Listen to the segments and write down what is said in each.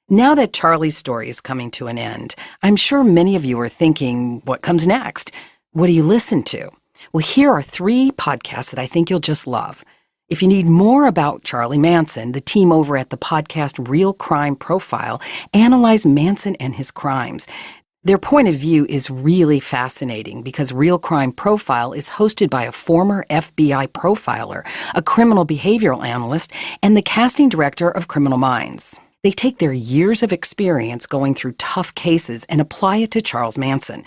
Now that Charlie's story is coming to an end, I'm sure many of you are thinking, what comes next? What do you listen to? Well, here are 3 podcasts that I think you'll just love. If you need more about Charlie Manson, the team over at the podcast Real Crime Profile analyze Manson and his crimes. Their point of view is really fascinating because Real Crime Profile is hosted by a former FBI profiler, a criminal behavioral analyst, and the casting director of Criminal Minds. They take their years of experience going through tough cases and apply it to Charles Manson.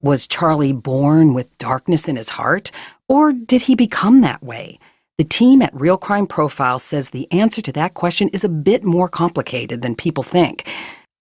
Was Charlie born with darkness in his heart, or did he become that way? The team at Real Crime Profile says the answer to that question is a bit more complicated than people think.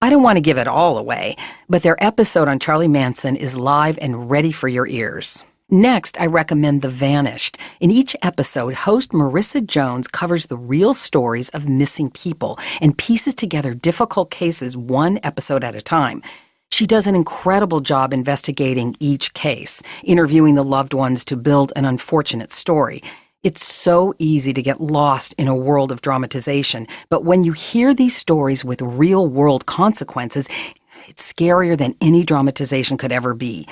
I don't want to give it all away, but their episode on Charlie Manson is live and ready for your ears. Next, I recommend The Vanished. In each episode, host Marissa Jones covers the real stories of missing people and pieces together difficult cases one episode at a time. She does an incredible job investigating each case, interviewing the loved ones to build an unfortunate story. It's so easy to get lost in a world of dramatization, but when you hear these stories with real-world consequences, it's scarier than any dramatization could ever be.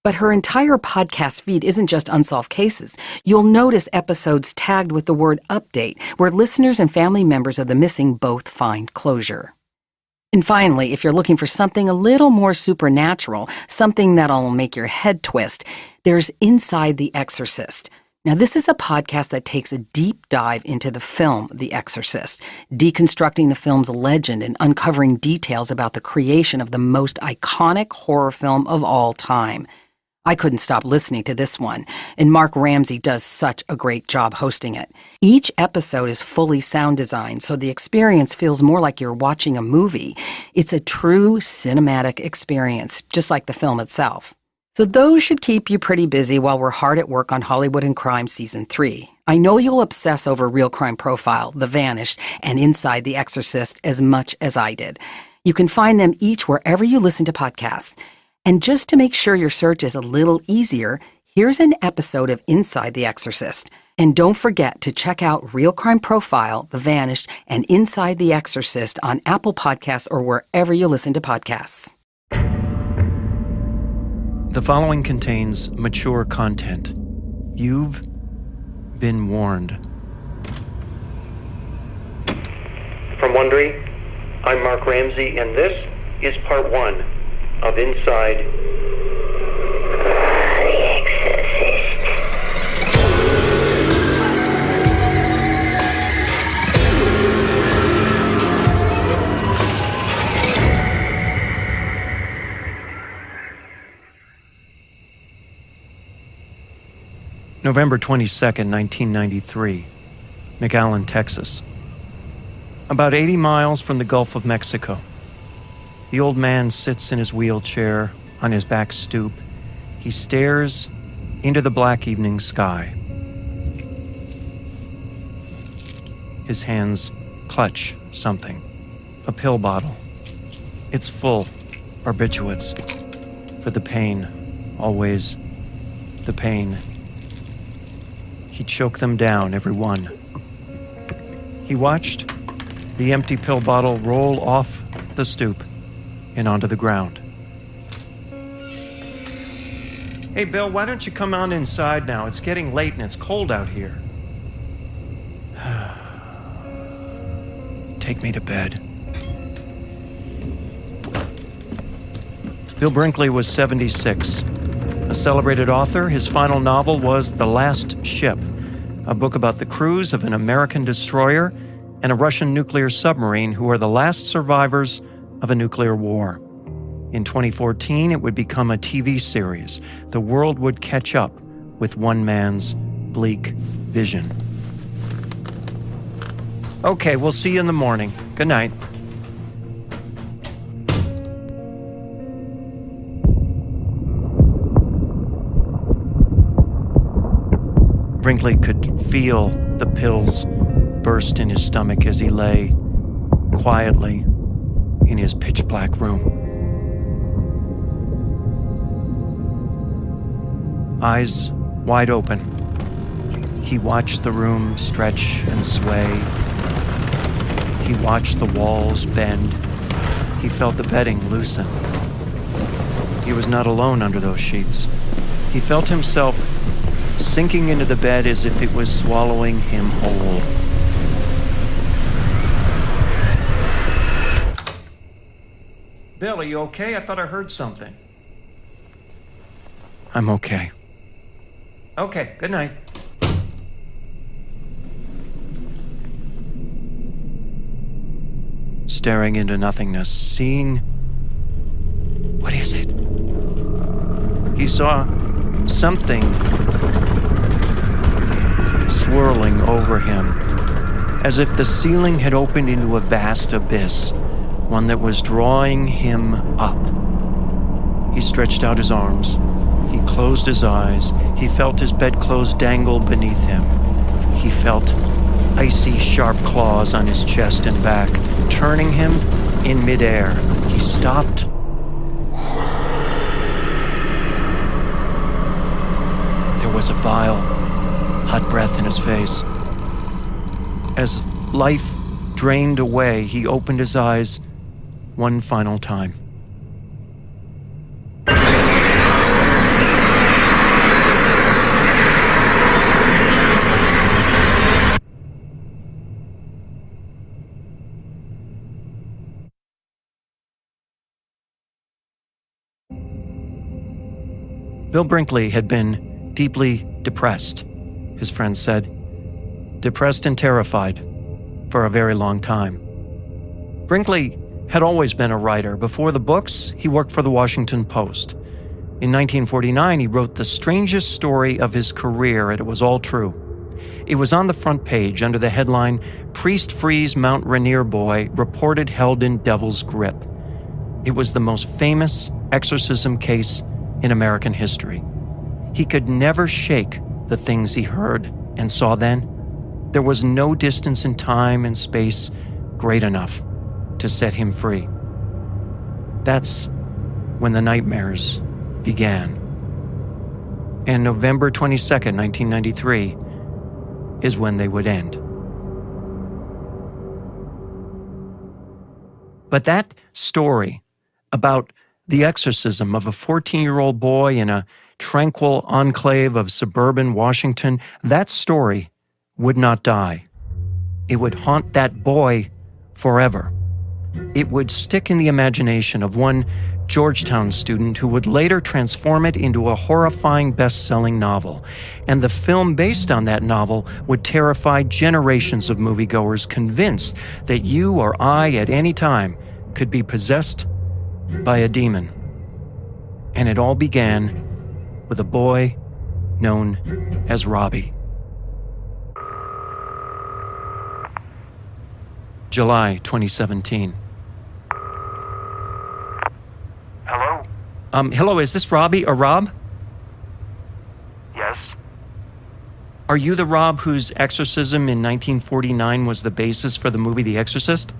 But her entire podcast feed isn't just unsolved cases. You'll notice episodes tagged with the word update, where listeners and family members of the missing both find closure. And finally, if you're looking for something a little more supernatural, something that'll make your head twist, there's Inside the Exorcist. Now, this is a podcast that takes a deep dive into the film The Exorcist, deconstructing the film's legend and uncovering details about the creation of the most iconic horror film of all time. I couldn't stop listening to this one, and Mark Ramsey does such a great job hosting it. Each episode is fully sound designed, so the experience feels more like you're watching a movie. It's a true cinematic experience, just like the film itself. So those should keep you pretty busy while we're hard at work on Hollywood and Crime Season 3. I know you'll obsess over Real Crime Profile, The Vanished, and Inside the Exorcist as much as I did. You can find them each wherever you listen to podcasts. And just to make sure your search is a little easier, here's an episode of Inside the Exorcist. And don't forget to check out Real Crime Profile, The Vanished, and Inside the Exorcist on Apple Podcasts or wherever you listen to podcasts. The following contains mature content. You've been warned. From Wondery, I'm Mark Ramsey, and this is part 1 of Inside the Exorcist. November 22nd, 1993, McAllen, Texas. About 80 miles from the Gulf of Mexico. The old man sits in his wheelchair on his back stoop. He stares into the black evening sky. His hands clutch something, a pill bottle. It's full, barbiturates, for the pain, always the pain. He choked them down, every one. He watched the empty pill bottle roll off the stoop and onto the ground. Hey, Bill, why don't you come on inside now? It's getting late and it's cold out here. Take me to bed. Bill Brinkley was 76. A celebrated author, his final novel was The Last Ship, a book about the crews of an American destroyer and a Russian nuclear submarine who are the last survivors of a nuclear war. In 2014, it would become a TV series. The world would catch up with one man's bleak vision. Okay, we'll see you in the morning. Good night. Brinkley could feel the pills burst in his stomach as he lay quietly in his pitch-black room. Eyes wide open, he watched the room stretch and sway. He watched the walls bend. He felt the bedding loosen. He was not alone under those sheets. He felt himself sinking into the bed as if it was swallowing him whole. Bill, are you okay? I thought I heard something. I'm okay. Okay, good night. Staring into nothingness, seeing... What is it? He saw something swirling over him, as if the ceiling had opened into a vast abyss, one that was drawing him up. He stretched out his arms. He closed his eyes. He felt his bedclothes dangle beneath him. He felt icy, sharp claws on his chest and back, turning him in midair. He stopped. There was a vile, hot breath in his face. As life drained away, he opened his eyes one final time. Bill Brinkley had been deeply depressed, his friends said. Depressed and terrified for a very long time. Brinkley had always been a writer. Before the books, he worked for the Washington Post. In 1949, he wrote the strangest story of his career, and it was all true. It was on the front page under the headline, "Priest Frees Mount Rainier Boy Reported Held in Devil's Grip." It was the most famous exorcism case in American history. He could never shake the things he heard and saw then. There was no distance in time and space great enough to set him free. That's when the nightmares began. And November 22nd, 1993, is when they would end. But that story about the exorcism of a 14-year-old boy in a tranquil enclave of suburban Washington, that story would not die. It would haunt that boy forever. It would stick in the imagination of one Georgetown student who would later transform it into a horrifying best-selling novel. And the film based on that novel would terrify generations of moviegoers convinced that you or I at any time could be possessed by a demon. And it all began with a boy known as Robbie. July 2017. Hello? Hello, is this Robbie or Rob? Yes? Are you the Rob whose exorcism in 1949 was the basis for the movie The Exorcist?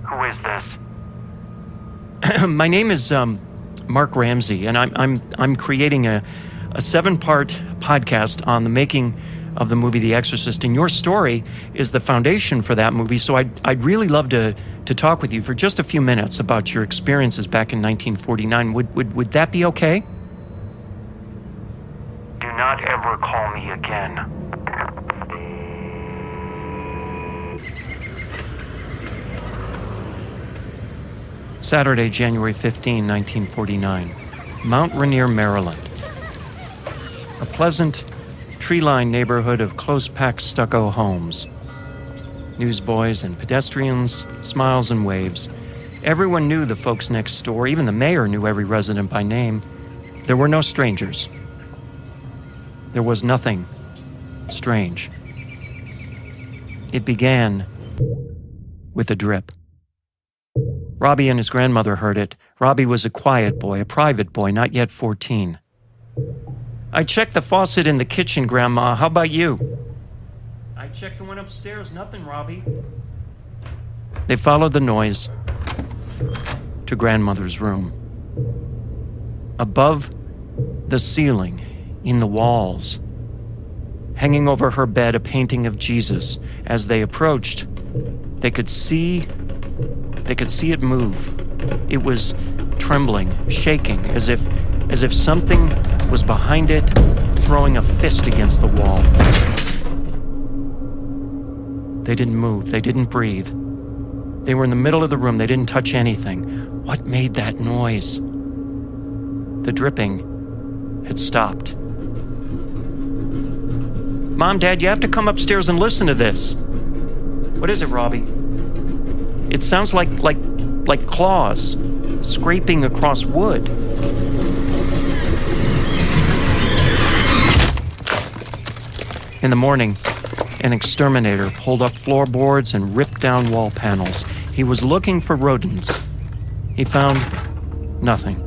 Who is this? My name is Mark Ramsey, and I'm creating a 7-part podcast on the making of the movie The Exorcist, and your story is the foundation for that movie. So I'd really love to talk with you for just a few minutes about your experiences back in 1949. Would that be okay? Do not ever call me again. Saturday, January 15, 1949. Mount Rainier, Maryland. A pleasant, tree-lined neighborhood of close-packed stucco homes. Newsboys and pedestrians, smiles and waves. Everyone knew the folks next door. Even the mayor knew every resident by name. There were no strangers. There was nothing strange. It began with a drip. Robbie and his grandmother heard it. Robbie was a quiet boy, a private boy, not yet 14. I checked the faucet in the kitchen, Grandma. How about you? I checked the one upstairs. Nothing, Robbie. They followed the noise to Grandmother's room. Above the ceiling, in the walls, Hanging over her bed, a painting of Jesus. As they approached, they could see it move. It was trembling, shaking, as if something was behind it, throwing a fist against the wall. They didn't move. They didn't breathe. They were in the middle of the room. They didn't touch anything. What made that noise? The dripping had stopped. Mom, Dad, you have to come upstairs and listen to this. What is it, Robbie? It sounds like claws scraping across wood. In the morning, an exterminator pulled up floorboards and ripped down wall panels. He was looking for rodents. He found nothing.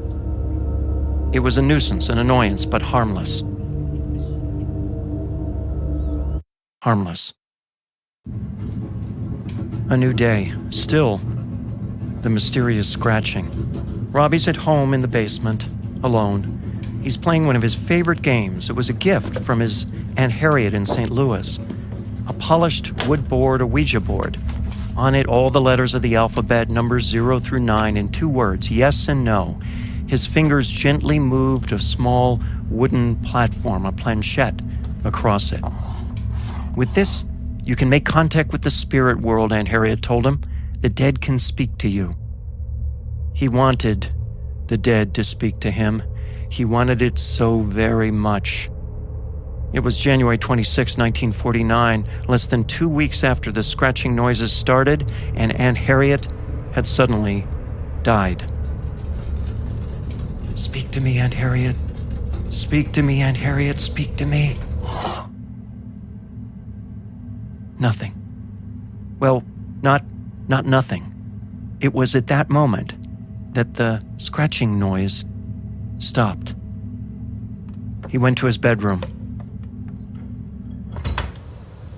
It was a nuisance, an annoyance, but harmless. Harmless. A new day. Still, the mysterious scratching. Robbie's at home in the basement, alone. He's playing one of his favorite games. It was a gift from his Aunt Harriet in St. Louis. A polished wood board, a Ouija board. On it, all the letters of the alphabet, numbers 0 through 9, in 2 words, yes and no. His fingers gently moved a small wooden platform, a planchette, across it. With this, you can make contact with the spirit world, Aunt Harriet told him. The dead can speak to you. He wanted the dead to speak to him. He wanted it so very much. It was January 26, 1949, less than 2 weeks after the scratching noises started, and Aunt Harriet had suddenly died. Speak to me, Aunt Harriet. Speak to me, Aunt Harriet. Speak to me. Nothing. Well, not nothing. It was at that moment that the scratching noise stopped. He went to his bedroom.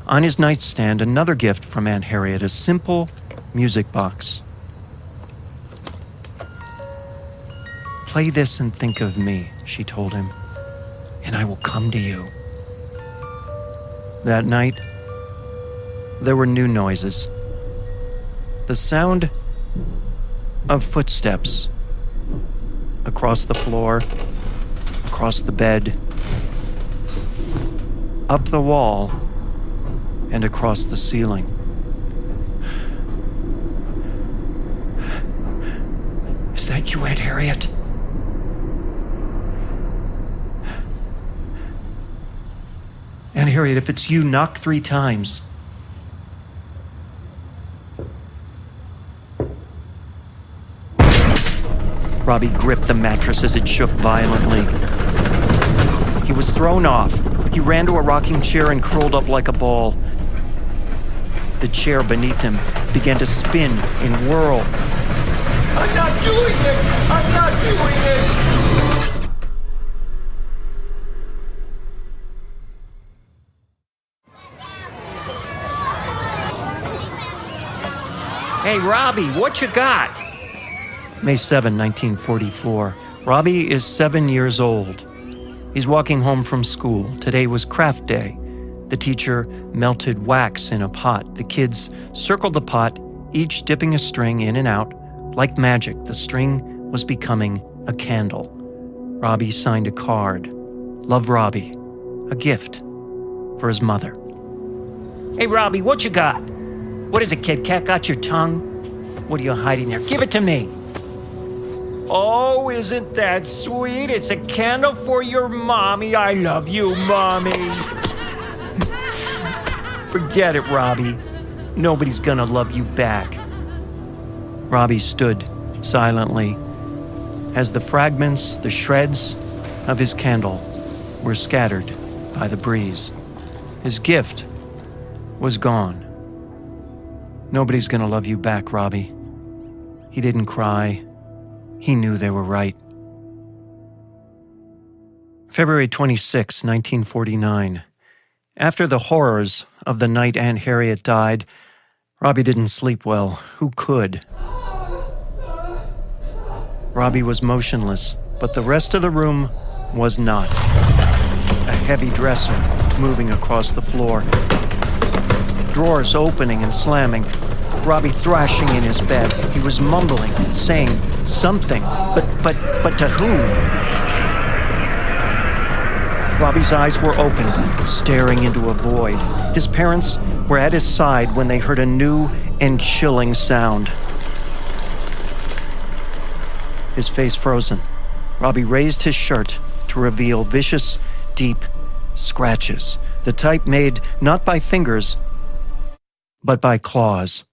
On his nightstand, another gift from Aunt Harriet, a simple music box. Play this and think of me, she told him, and I will come to you. That night, there were new noises. The sound of footsteps across the floor, across the bed, up the wall, and across the ceiling. Is that you, Aunt Harriet? Aunt Harriet, if it's you, knock 3 times. Robbie gripped the mattress as it shook violently. He was thrown off. He ran to a rocking chair and curled up like a ball. The chair beneath him began to spin and whirl. I'm not doing it! I'm not doing it! Hey, Robbie, what you got? May 7, 1944. Robbie is 7 years old. He's walking home from school. Today was craft day. The teacher melted wax in a pot. The kids circled the pot, each dipping a string in and out. Like magic, the string was becoming a candle. Robbie signed a card. Love, Robbie. A gift for his mother. Hey, Robbie, what you got? What is it, Kit Kat? Got your tongue? What are you hiding there? Give it to me. Oh, isn't that sweet? It's a candle for your mommy. I love you, Mommy. Forget it, Robbie. Nobody's gonna love you back. Robbie stood silently as the fragments, the shreds of his candle were scattered by the breeze. His gift was gone. Nobody's gonna love you back, Robbie. He didn't cry. He knew they were right. February 26, 1949. After the horrors of the night Aunt Harriet died, Robbie didn't sleep well. Who could? Robbie was motionless, but the rest of the room was not. A heavy dresser moving across the floor. Drawers opening and slamming. Robbie thrashing in his bed. He was mumbling, saying something, but to whom? Robbie's eyes were open, staring into a void. His parents were at his side when they heard a new and chilling sound. His face frozen, Robbie raised his shirt to reveal vicious, deep scratches, the type made not by fingers, but by claws.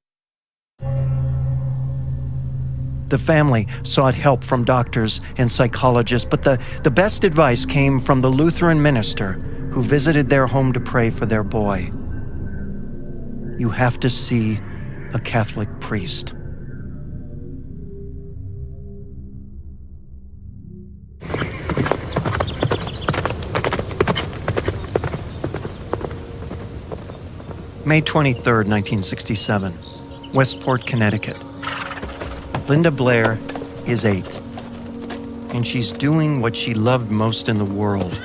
The family sought help from doctors and psychologists, but the best advice came from the Lutheran minister who visited their home to pray for their boy. You have to see a Catholic priest. May 23rd, 1967, Westport, Connecticut. Linda Blair is 8, and she's doing what she loved most in the world,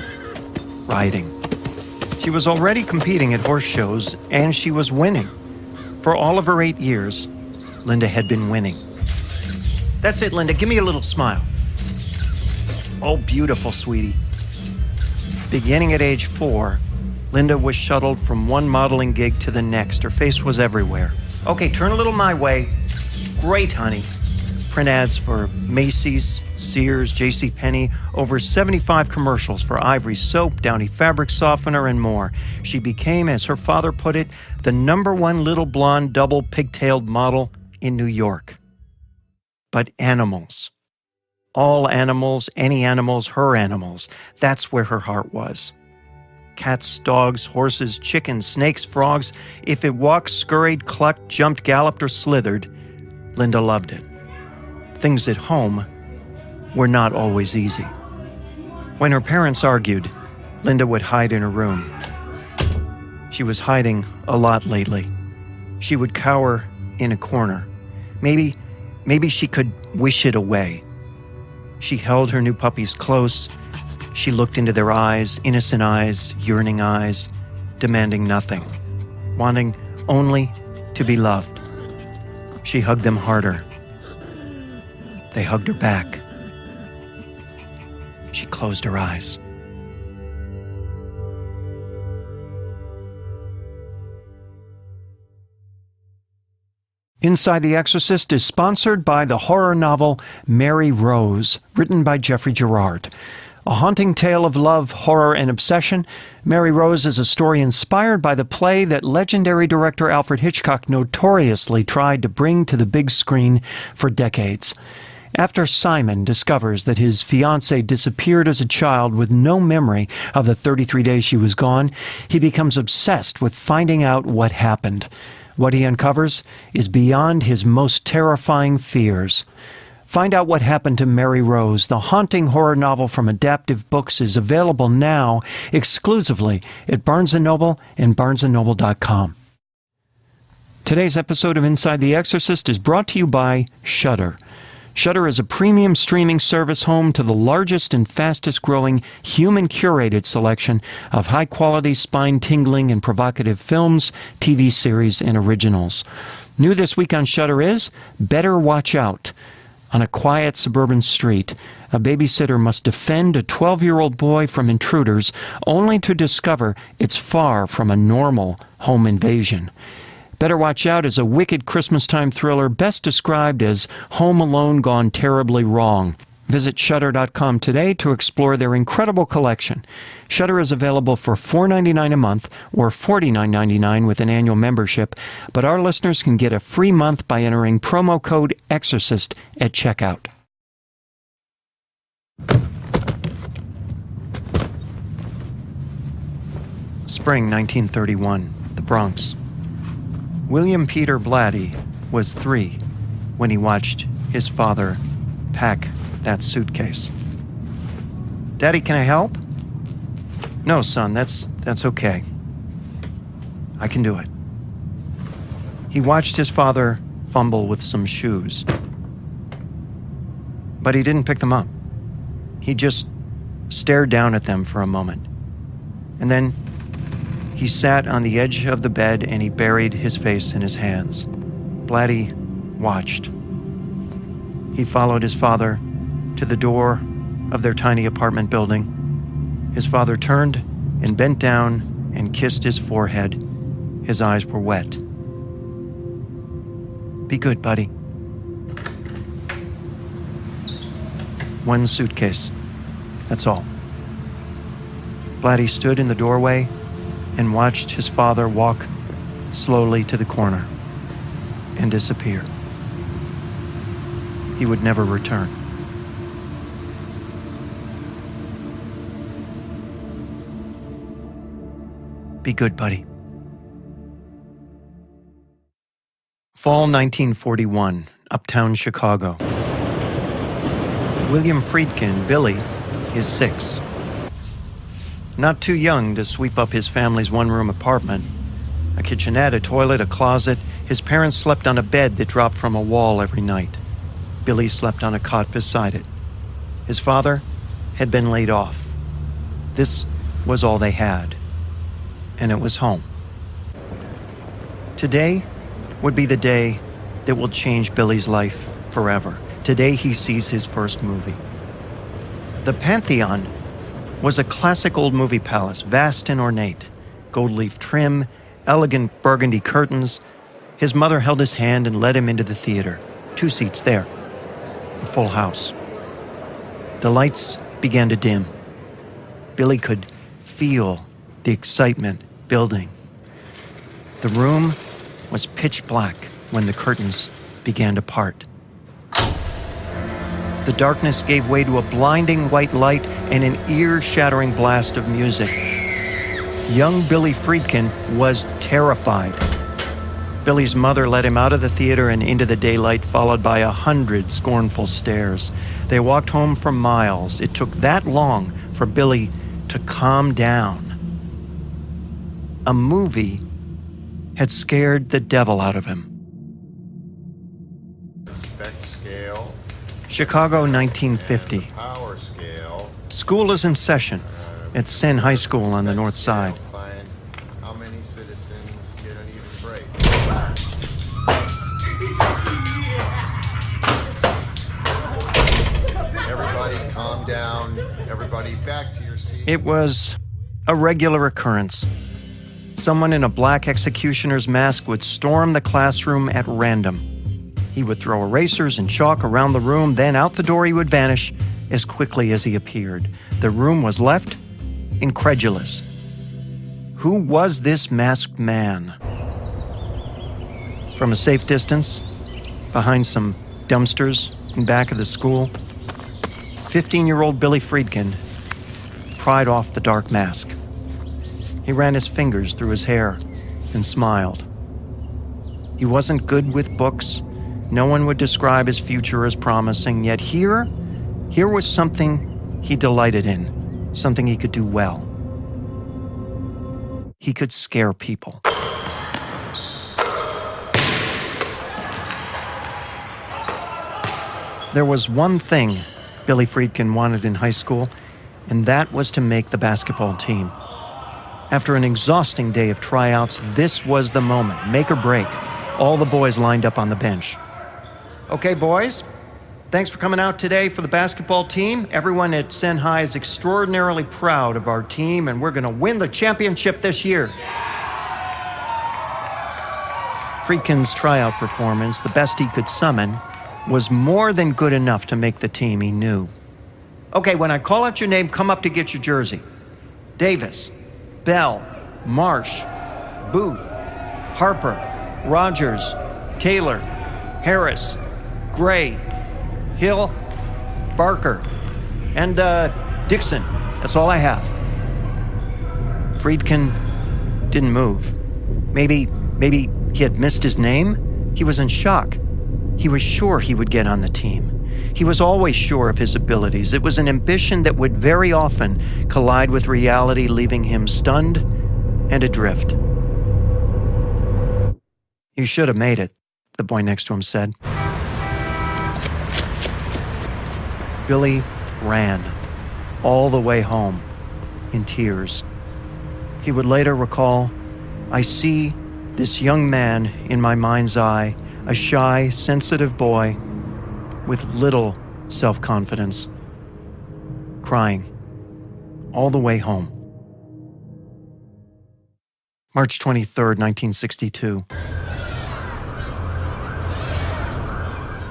riding. She was already competing at horse shows, and she was winning. For all of her 8 years, Linda had been winning. That's it, Linda. Give me a little smile. Oh, beautiful, sweetie. Beginning at age 4, Linda was shuttled from one modeling gig to the next. Her face was everywhere. Okay, turn a little my way. Great, honey. Print ads for Macy's, Sears, JCPenney, over 75 commercials for Ivory soap, Downy fabric softener, and more. She became, as her father put it, the #1 little blonde double pigtailed model in New York. But animals. All animals, any animals, her animals. That's where her heart was. Cats, dogs, horses, chickens, snakes, frogs. If it walked, scurried, clucked, jumped, galloped, or slithered, Linda loved it. Things at home were not always easy. When her parents argued, Linda would hide in her room. She was hiding a lot lately. She would cower in a corner. Maybe she could wish it away. She held her new puppies close. She looked into their eyes, innocent eyes, yearning eyes, demanding nothing, wanting only to be loved. She hugged them harder. They hugged her back. She closed her eyes. Inside the Exorcist is sponsored by the horror novel Mary Rose, written by Jeffrey Gerard. A haunting tale of love, horror, and obsession, Mary Rose is a story inspired by the play that legendary director Alfred Hitchcock notoriously tried to bring to the big screen for decades. After Simon discovers that his fiancée disappeared as a child with no memory of the 33 days she was gone, he becomes obsessed with finding out what happened. What he uncovers is beyond his most terrifying fears. Find out what happened to Mary Rose. The haunting horror novel from Adaptive Books is available now exclusively at Barnes & Noble and barnesandnoble.com. Today's episode of Inside the Exorcist is brought to you by Shudder. Shudder is a premium streaming service home to the largest and fastest-growing human-curated selection of high-quality, spine-tingling, and provocative films, TV series, and originals. New this week on Shudder is Better Watch Out. On a quiet suburban street, a babysitter must defend a 12-year-old boy from intruders, only to discover it's far from a normal home invasion. Better Watch Out is a wicked Christmas-time thriller best described as Home Alone gone terribly wrong. Visit Shudder.com today to explore their incredible collection. Shudder is available for $4.99 a month or $49.99 with an annual membership, but our listeners can get a free month by entering promo code EXORCIST at checkout. Spring 1931, the Bronx. William Peter Blatty was 3 when he watched his father pack that suitcase. "Daddy, can I help?" "No, son, that's okay. I can do it." He watched his father fumble with some shoes, but he didn't pick them up. He just stared down at them for a moment, and then He sat on the edge of the bed and he buried his face in his hands. Blatty watched. He followed his father to the door of their tiny apartment building. His father turned and bent down and kissed his forehead. His eyes were wet. "Be good, buddy." One suitcase. That's all. Blatty stood in the doorway and watched his father walk slowly to the corner and disappear. He would never return. Be good, buddy. Fall 1941, uptown Chicago. William Friedkin, Billy, is 6. Not too young to sweep up his family's one-room apartment. A kitchenette, a toilet, a closet. His parents slept on a bed that dropped from a wall every night. Billy slept on a cot beside it. His father had been laid off. This was all they had, and it was home. Today would be the day that will change Billy's life forever. Today he sees his first movie. The Pantheon was a classic old movie palace, vast and ornate, gold leaf trim, elegant burgundy curtains. His mother held his hand and led him into the theater. 2 seats there, a full house. The lights began to dim. Billy could feel the excitement building. The room was pitch black when the curtains began to part. The darkness gave way to a blinding white light and an ear-shattering blast of music. Young Billy Friedkin was terrified. Billy's mother led him out of the theater and into the daylight, followed by 100 scornful stares. They walked home for miles. It took that long for Billy to calm down. A movie had scared the devil out of him. Respect scale. Chicago, 1950. Power scale. School is in session at Senn High School on the north side. Find how many citizens get an even break. Everybody calm down. Everybody back to your seats. It was a regular occurrence. Someone in a black executioner's mask would storm the classroom at random. He would throw erasers and chalk around the room, then out the door he would vanish as quickly as he appeared. The room was left incredulous. Who was this masked man? From a safe distance, behind some dumpsters in back of the school, 15-year-old Billy Friedkin pried off the dark mask. He ran his fingers through his hair and smiled. He wasn't good with books. No one would describe his future as promising, yet here was something he delighted in, something he could do well. He could scare people. There was one thing Billy Friedkin wanted in high school, and that was to make the basketball team. After an exhausting day of tryouts, this was the moment, make or break. All the boys lined up on the bench. Okay, boys, thanks for coming out today for the basketball team. Everyone at Senn High is extraordinarily proud of our team, and we're going to win the championship this year. Friedkin's tryout performance, the best he could summon, was more than good enough to make the team, he knew. Okay, when I call out your name, come up to get your jersey. Davis, Bell, Marsh, Booth, Harper, Rogers, Taylor, Harris, Gray, Hill, Barker, and Dixon. That's all I have. Friedkin didn't move. Maybe he had missed his name? He was in shock. He was sure he would get on the team. He was always sure of his abilities. It was an ambition that would very often collide with reality, leaving him stunned and adrift. You should have made it, the boy next to him said. Billy ran all the way home in tears. He would later recall, "I see this young man in my mind's eye, a shy, sensitive boy with little self-confidence, crying all the way home." March 23rd, 1962.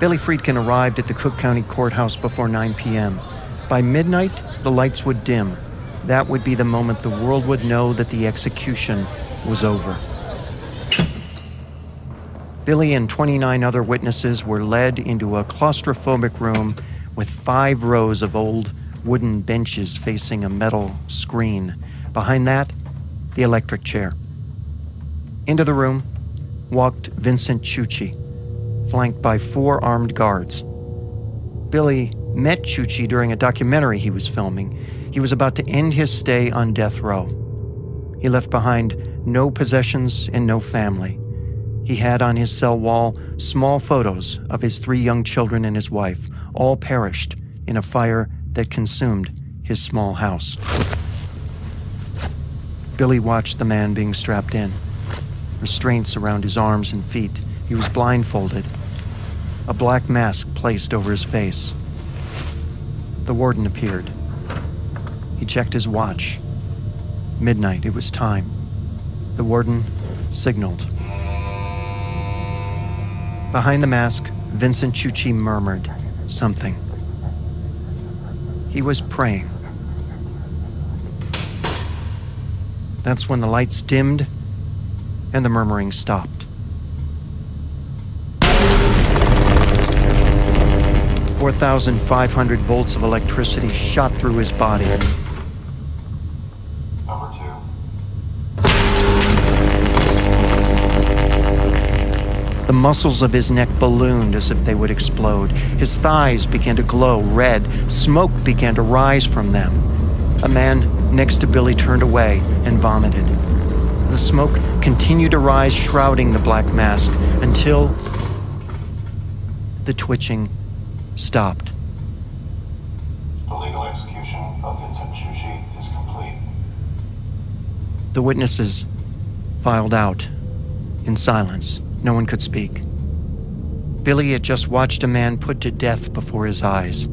Billy Friedkin arrived at the Cook County Courthouse before 9 p.m. By midnight, the lights would dim. That would be the moment the world would know that the execution was over. Billy and 29 other witnesses were led into a claustrophobic room with 5 rows of old wooden benches facing a metal screen. Behind that, the electric chair. Into the room walked Vincent Ciucci, flanked by 4 armed guards. Billy met Ciucci during a documentary he was filming. He was about to end his stay on death row. He left behind no possessions and no family. He had on his cell wall small photos of his 3 young children and his wife, all perished in a fire that consumed his small house. Billy watched the man being strapped in, restraints around his arms and feet. He was blindfolded, a black mask placed over his face. The warden appeared. He checked his watch. Midnight, it was time. The warden signaled. Behind the mask, Vincent Ciucci murmured something. He was praying. That's when the lights dimmed and the murmuring stopped. 4,500 volts of electricity shot through his body. Number 2. The muscles of his neck ballooned as if they would explode. His thighs began to glow red. Smoke began to rise from them. A man next to Billy turned away and vomited. The smoke continued to rise, shrouding the black mask, until the twitching stopped. The legal execution of Vincent Ciucci is complete. The witnesses filed out in silence. No one could speak. Billy had just watched a man put to death before his eyes.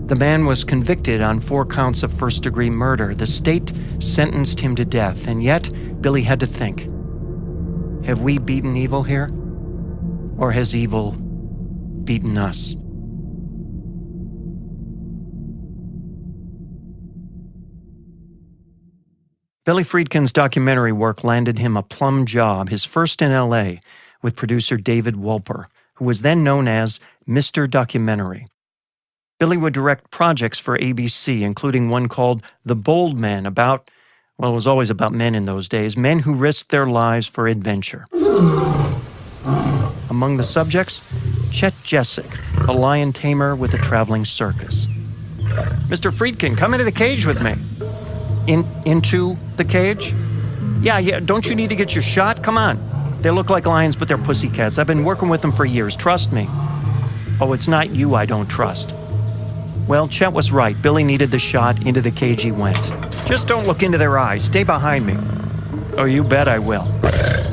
The man was convicted on 4 counts of first-degree murder. The state sentenced him to death, and yet Billy had to think, have we beaten evil here? Or has evil beaten us? Billy Friedkin's documentary work landed him a plum job, his first in L.A., with producer David Wolper, who was then known as Mr. Documentary. Billy would direct projects for ABC, including one called The Bold Men, about, well, it was always about men in those days, men who risked their lives for adventure. Among the subjects, Chet Jessic, a lion tamer with a traveling circus. "Mr. Friedkin, come into the cage with me." Into the cage? Yeah, don't you need to get your shot? Come on. They look like lions, but they're pussycats. I've been working with them for years, trust me. Oh, it's not you I don't trust. Well, Chet was right. Billy needed the shot. Into the cage he went. Just don't look into their eyes. Stay behind me. Oh, you bet I will.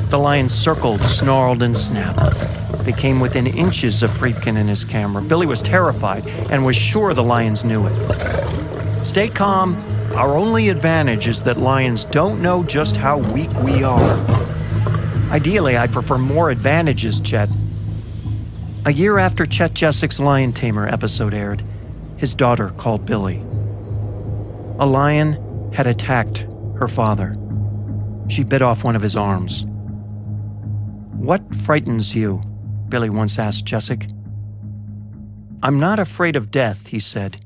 The lions circled, snarled, and snapped. They came within inches of Friedkin and his camera. Billy was terrified and was sure the lions knew it. Stay calm. Our only advantage is that lions don't know just how weak we are. Ideally, I'd prefer more advantages, Chet. A year after Chet Jessic's Lion Tamer episode aired, his daughter called Billy. A lion had attacked her father. She bit off one of his arms. "What frightens you?" Billy once asked Jessic. "I'm not afraid of death," he said.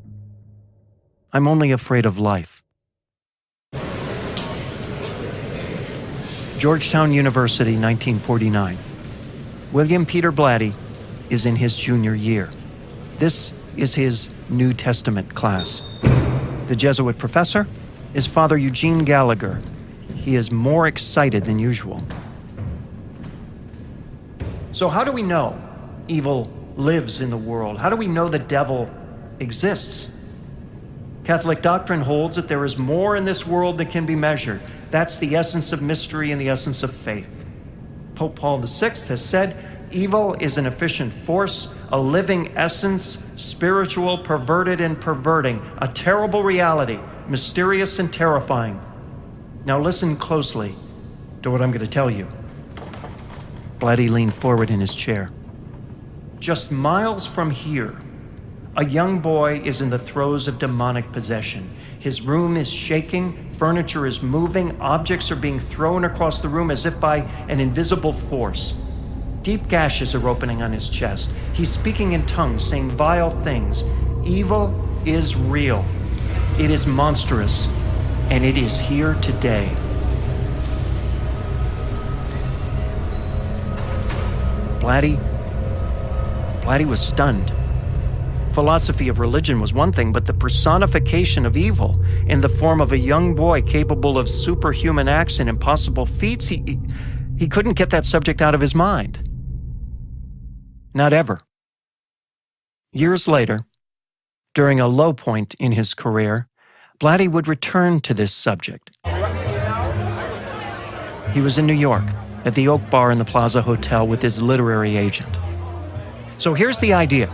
"I'm only afraid of life." Georgetown University, 1949. William Peter Blatty is in his junior year. This is his New Testament class. The Jesuit professor is Father Eugene Gallagher. He is more excited than usual. So how do we know evil lives in the world? How do we know the devil exists? Catholic doctrine holds that there is more in this world than can be measured. That's the essence of mystery and the essence of faith. Pope Paul VI has said, evil is an efficient force, a living essence, spiritual, perverted, and perverting, a terrible reality, mysterious and terrifying. Now listen closely to what I'm going to tell you. Blatty leaned forward in his chair. Just miles from here, a young boy is in the throes of demonic possession. His room is shaking, furniture is moving, objects are being thrown across the room as if by an invisible force. Deep gashes are opening on his chest. He's speaking in tongues, saying vile things. Evil is real. It is monstrous, and it is here today. Blatty was stunned. Philosophy of religion was one thing, but the personification of evil in the form of a young boy capable of superhuman acts and impossible feats, he couldn't get that subject out of his mind. Not ever. Years later, during a low point in his career, Blatty would return to this subject. He was in New York, at the Oak Bar in the Plaza Hotel with his literary agent. So here's the idea.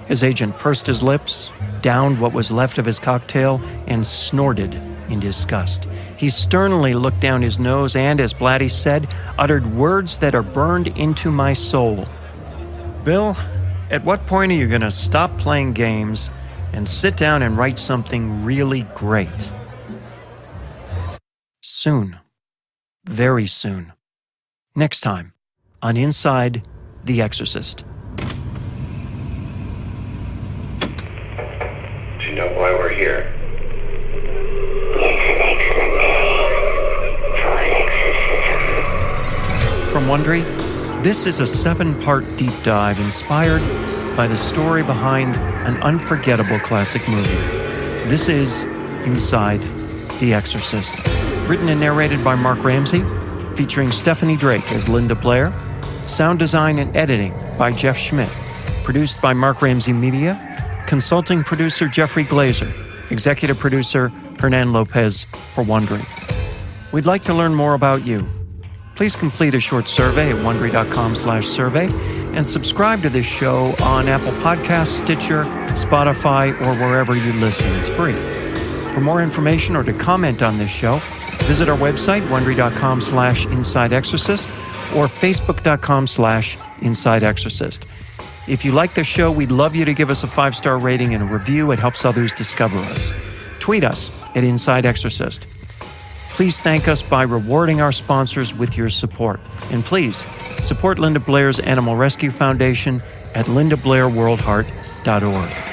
His agent pursed his lips, downed what was left of his cocktail, and snorted in disgust. He sternly looked down his nose and, as Blatty said, uttered words that are burned into my soul. Bill, at what point are you going to stop playing games and sit down and write something really great? Soon. Very soon. Next time on Inside the Exorcist. Do you know why we're here? From Wondery, this is a 7-part deep dive inspired by the story behind an unforgettable classic movie. This is Inside the Exorcist. Written and narrated by Mark Ramsey, featuring Stephanie Drake as Linda Blair. Sound design and editing by Jeff Schmidt. Produced by Mark Ramsey Media. Consulting producer Jeffrey Glazer. Executive producer Hernan Lopez for Wondery. We'd like to learn more about you. Please complete a short survey at wondery.com/survey and subscribe to this show on Apple Podcasts, Stitcher, Spotify, or wherever you listen. It's free. For more information or to comment on this show, visit our website, wondery.com/InsideExorcist or facebook.com/InsideExorcist. If you like the show, we'd love you to give us a 5-star rating and a review. It helps others discover us. Tweet us at Inside Exorcist. Please thank us by rewarding our sponsors with your support. And please, support Linda Blair's Animal Rescue Foundation at lindablairworldheart.org.